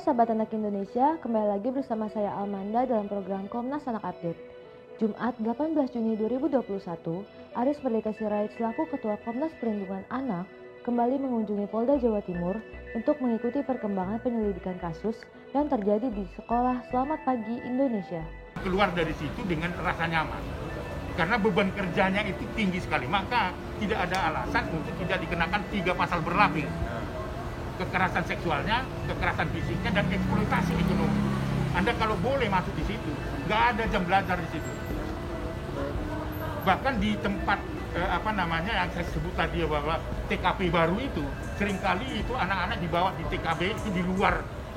sahabat anak Indonesia, kembali lagi bersama saya Almanda dalam program Komnas Anak Update. Jumat 18 Juni 2021, Aris Merdeka Sirait selaku Ketua Komnas Perlindungan Anak kembali mengunjungi Polda Jawa Timur untuk mengikuti perkembangan penyelidikan kasus yang terjadi di Sekolah Selamat Pagi Indonesia. Keluar dari situ dengan rasa nyaman, karena beban kerjanya itu tinggi sekali, maka tidak ada alasan untuk tidak dikenakan 3 pasal berlapis. Kekerasan seksualnya, kekerasan fisiknya, dan eksploitasi ekonomi. Anda kalau boleh masuk di situ, nggak ada jam belajar di situ. Bahkan di tempat yang saya sebut tadi bahwa TKP baru itu, seringkali itu anak-anak dibawa di TKP itu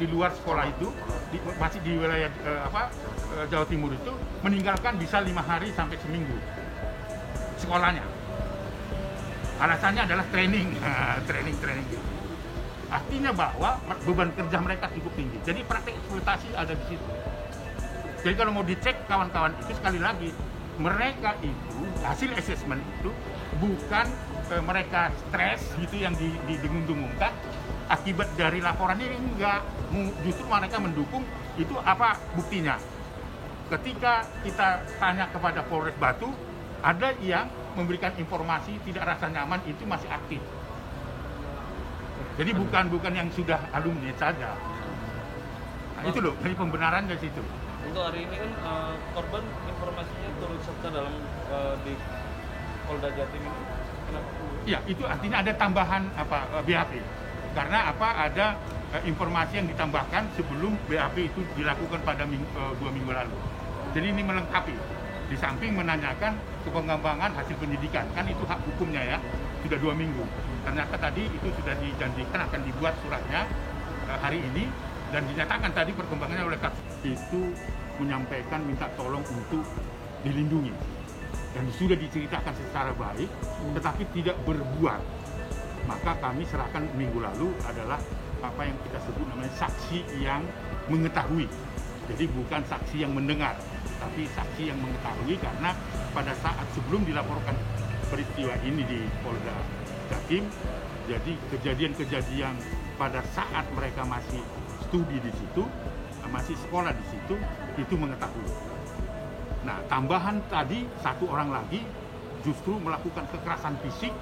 di luar sekolah itu, masih di wilayah Jawa Timur itu, meninggalkan bisa 5 hari sampai seminggu sekolahnya. Alasannya adalah training. Artinya bahwa beban kerja mereka cukup tinggi. Jadi praktek eksploitasi ada di situ. Jadi kalau mau dicek kawan-kawan itu, sekali lagi, mereka itu hasil assessment itu bukan mereka stres gitu yang didengung-dengungkan akibat dari laporan ini, enggak. Justru mereka mendukung. Itu apa buktinya? Ketika kita tanya kepada Polres Batu, ada yang memberikan informasi tidak rasa nyaman itu masih aktif. Jadi bukan yang sudah alumni saja. Nah, itu loh, dari pembenaran dari situ. Untuk hari ini kan korban informasinya turut serta dalam di Polda Jatim ini. Kenapa? Iya, itu artinya ada tambahan BAP. Karena ada informasi yang ditambahkan sebelum BAP itu dilakukan pada 2 minggu lalu. Jadi ini melengkapi. Di samping menanyakan pengembangan hasil penyidikan, kan itu hak hukumnya ya, sudah 2 minggu. Ternyata tadi itu sudah dijanjikan akan dibuat suratnya hari ini, dan dinyatakan tadi perkembangannya oleh kasus itu menyampaikan minta tolong untuk dilindungi. Dan sudah diceritakan secara baik, tetapi tidak berbuat. Maka kami serahkan minggu lalu adalah apa yang kita sebut namanya saksi yang mengetahui. Jadi bukan saksi yang mendengar, tapi saksi yang mengetahui, karena pada saat sebelum dilaporkan peristiwa ini di Polda Jatim, jadi kejadian-kejadian pada saat mereka masih studi di situ, masih sekolah di situ, itu mengetahui. Nah, tambahan tadi 1 orang lagi justru melakukan kekerasan fisik,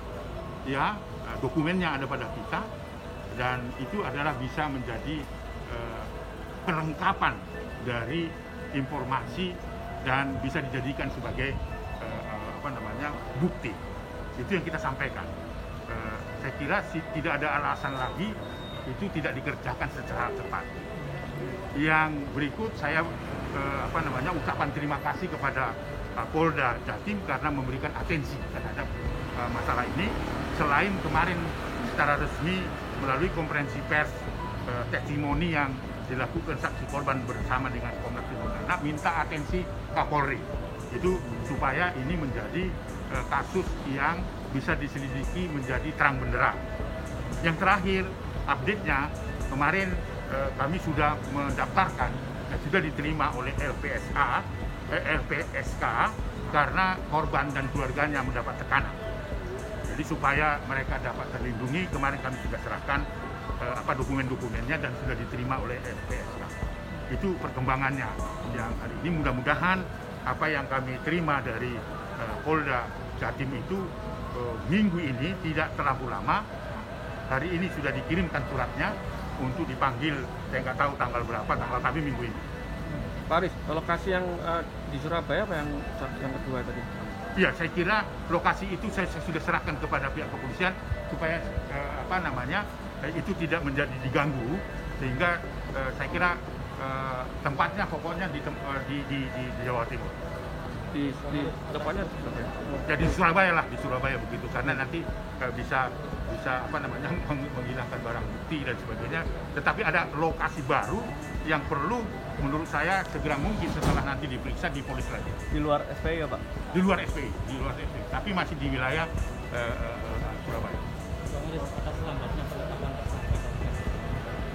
ya, dokumennya ada pada kita, dan itu adalah bisa menjadi perlengkapan dari informasi dan bisa dijadikan sebagai bukti. Itu yang kita sampaikan. Saya kira tidak ada alasan lagi itu tidak dikerjakan secara cepat. Yang berikut saya ucapan terima kasih kepada Polda Jatim karena memberikan atensi terhadap masalah ini. Selain kemarin secara resmi melalui konferensi pers testimoni yang dilakukan saksi korban bersama dengan Komnas Perlindungan Anak, minta atensi Kapolri itu supaya ini menjadi kasus yang bisa diselidiki menjadi terang benderang. Yang terakhir, update-nya kemarin kami sudah mendaftarkan dan sudah diterima oleh LPSK karena korban dan keluarganya mendapat tekanan. Jadi supaya mereka dapat terlindungi, kemarin kami sudah serahkan dokumen-dokumennya dan sudah diterima oleh LPSK. Itu perkembangannya yang hari ini. Mudah-mudahan apa yang kami terima dari Polda Jatim itu minggu ini tidak terlalu lama. Hari ini sudah dikirimkan suratnya untuk dipanggil, saya nggak tahu tanggal berapa, tapi minggu ini. Pak Aris, lokasi yang di Surabaya apa yang kedua tadi? Iya, saya kira lokasi itu saya sudah serahkan kepada pihak kepolisian supaya itu tidak menjadi diganggu, sehingga saya kira tempatnya pokoknya di Jawa Timur. Di depannya ya di Surabaya begitu, karena nanti bisa menghilangkan barang bukti dan sebagainya. Tetapi ada lokasi baru yang perlu menurut saya segera mungkin setelah nanti diperiksa di polis lagi. Di luar SPI ya Pak? Di luar SPI, tapi masih di wilayah Surabaya. Atas lambatnya penetapan tersangka,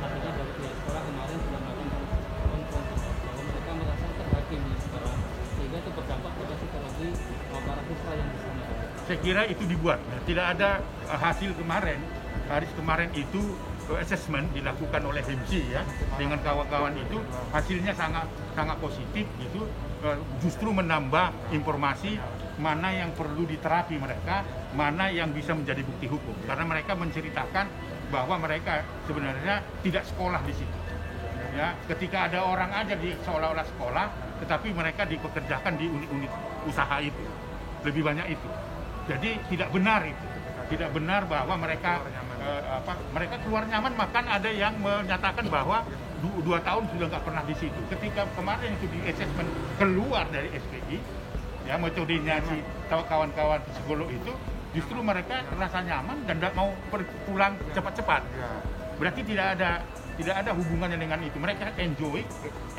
artinya dari pihak sekolah kemarin sudah melakukan konfrontasi bahwa mereka merasa terhakimi sekarang, sehingga itu berdampak pada psikologi para siswa yang di sana. Saya kira itu dibuat. Tidak ada hasil kemarin. Haris kemarin itu assessment dilakukan oleh HIMSI ya dengan kawan-kawan itu hasilnya sangat positif gitu, justru menambah informasi mana yang perlu diterapi mereka, mana yang bisa menjadi bukti hukum, karena mereka menceritakan bahwa mereka sebenarnya tidak sekolah di situ. Ya, ketika ada orang aja di seolah-olah sekolah, tetapi mereka dipekerjakan di unit-unit usaha itu, lebih banyak itu. Jadi tidak benar itu, tidak benar bahwa mereka mereka keluar nyaman, bahkan ada yang menyatakan bahwa 2 tahun sudah nggak pernah di situ. Ketika kemarin itu di assessment keluar dari SPI, ya metodenya si kawan-kawan psikolog itu, justru mereka merasa nyaman dan tidak mau pulang cepat-cepat. Berarti tidak ada hubungannya dengan itu. Mereka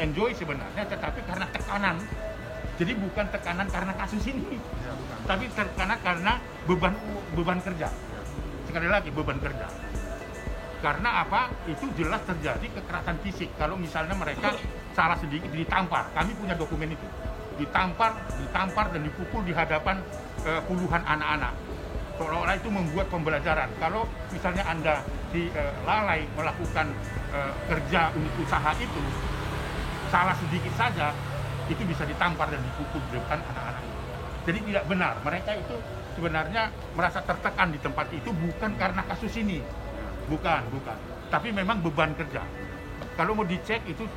enjoy sebenarnya, tetapi karena tekanan. Jadi bukan tekanan karena kasus ini, tapi tekanan karena beban kerja. Sekali lagi beban kerja. Karena apa? Itu jelas terjadi kekerasan fisik. Kalau misalnya mereka salah sedikit ditampar, kami punya dokumen itu. Ditampar dan dipukul di hadapan puluhan anak-anak. Seolah-olah itu membuat pembelajaran. Kalau misalnya Anda lalai melakukan kerja unit usaha itu, salah sedikit saja, itu bisa ditampar dan dipukul di depan anak-anak. Jadi tidak benar. Mereka itu sebenarnya merasa tertekan di tempat itu bukan karena kasus ini. Bukan. Tapi memang beban kerja. Kalau mau dicek itu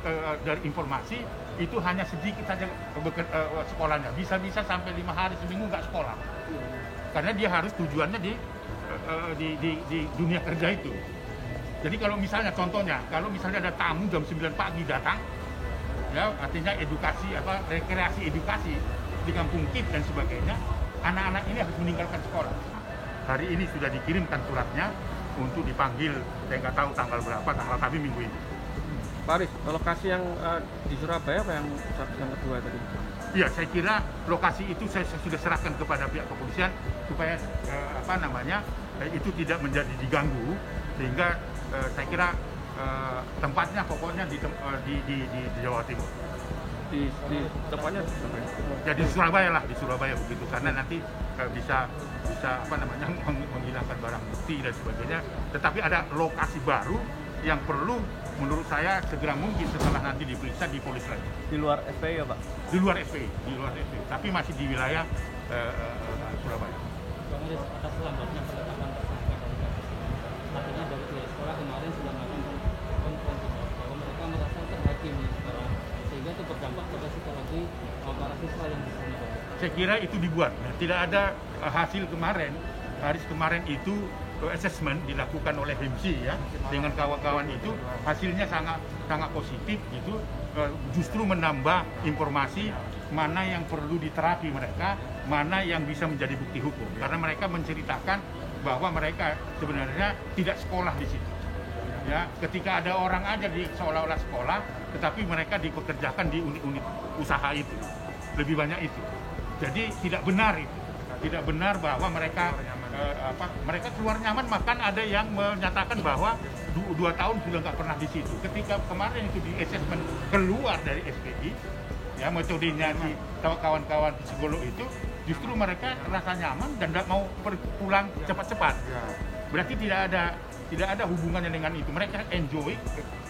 dari informasi, itu hanya sedikit saja sekolahnya. Bisa-bisa sampai 5 hari seminggu nggak sekolah. Karena dia harus tujuannya di dunia kerja itu. Jadi kalau misalnya contohnya, kalau misalnya ada tamu jam 9 pagi datang, ya artinya rekreasi edukasi di kampung KIP dan sebagainya, anak-anak ini harus meninggalkan sekolah. Hari ini sudah dikirimkan suratnya untuk dipanggil, saya nggak tahu tanggal berapa, tapi minggu ini. Pak Aris, lokasi yang di Surabaya apa yang kedua tadi? Iya, saya kira lokasi itu saya sudah serahkan kepada pihak kepolisian supaya itu tidak menjadi diganggu, sehingga saya kira tempatnya pokoknya di Jawa Timur. Di tempatnya ya di Surabaya begitu, karena nanti bisa menghilangkan barang bukti dan sebagainya. Tetapi ada lokasi baru yang perlu menurut saya segera mungkin setelah nanti diperiksa di polis lagi. Di luar FPI ya Pak? Di luar FPI, tapi masih di wilayah Surabaya. Bang Aris, atas lambatnya penetapan tersangka dari kasus ini, artinya dari pihak sekolah kemarin sudah melakukan konfirmasi bahwa mereka merasa terhakimi sekarang, sehingga itu berdampak pada psikologi para siswa yang di sana. Saya kira itu dibuat. Nah, tidak ada hasil kemarin itu assessment dilakukan oleh HIMSI ya dengan kawan-kawan itu hasilnya sangat positif gitu, justru menambah informasi mana yang perlu diterapi mereka, mana yang bisa menjadi bukti hukum, karena mereka menceritakan bahwa mereka sebenarnya tidak sekolah di situ. Ya, ketika ada orang aja di seolah-olah sekolah, tetapi mereka dipekerjakan di unit-unit usaha itu, lebih banyak itu. Jadi tidak benar itu, tidak benar bahwa mereka keluar nyaman, bahkan ada yang menyatakan bahwa 2 tahun sudah nggak pernah di situ. Ketika kemarin itu di assessment keluar dari SPI, ya metodenya si kawan-kawan psikolog itu, justru mereka merasa nyaman dan tidak mau pulang cepat-cepat. Berarti tidak ada hubungannya dengan itu. Mereka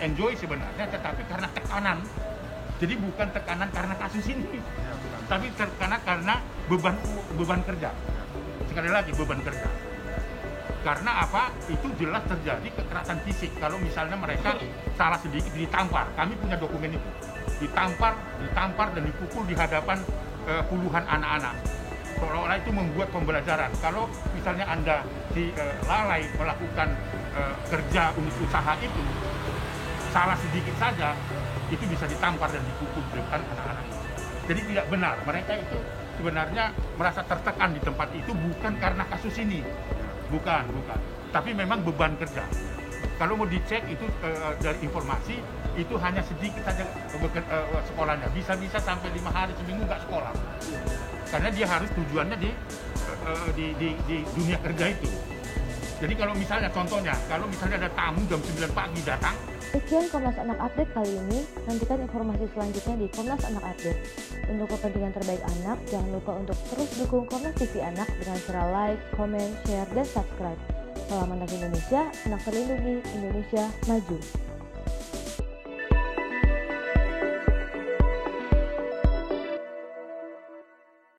enjoy sebenarnya, tetapi karena tekanan. Jadi bukan tekanan karena kasus ini, tapi tekanan karena beban kerja. Sekali lagi beban kerja. Karena apa? Itu jelas terjadi kekerasan fisik. Kalau misalnya mereka salah sedikit ditampar, kami punya dokumen itu. Ditampar dan dipukul di hadapan puluhan anak-anak. Seolah-olah itu membuat pembelajaran. Kalau misalnya Anda lalai melakukan kerja unit usaha itu, salah sedikit saja, itu bisa ditampar dan dipukul di depan anak-anak. Jadi tidak benar. Mereka itu sebenarnya merasa tertekan di tempat itu bukan karena kasus ini. Bukan. Tapi memang beban kerja. Kalau mau dicek itu dari informasi, itu hanya sedikit saja sekolahnya. Bisa-bisa sampai 5 hari seminggu nggak sekolah. Karena dia harus tujuannya di dunia kerja itu. Jadi kalau misalnya contohnya, kalau misalnya ada tamu jam 9 pagi datang. Sekian Komnas Anak Update kali ini. Nantikan informasi selanjutnya di Komnas Anak Update. Untuk kepentingan terbaik anak, jangan lupa untuk terus dukung Komnas TV Anak dengan cara like, comment, share, dan subscribe. Salam Anak Indonesia, anak terlindungi, Indonesia maju.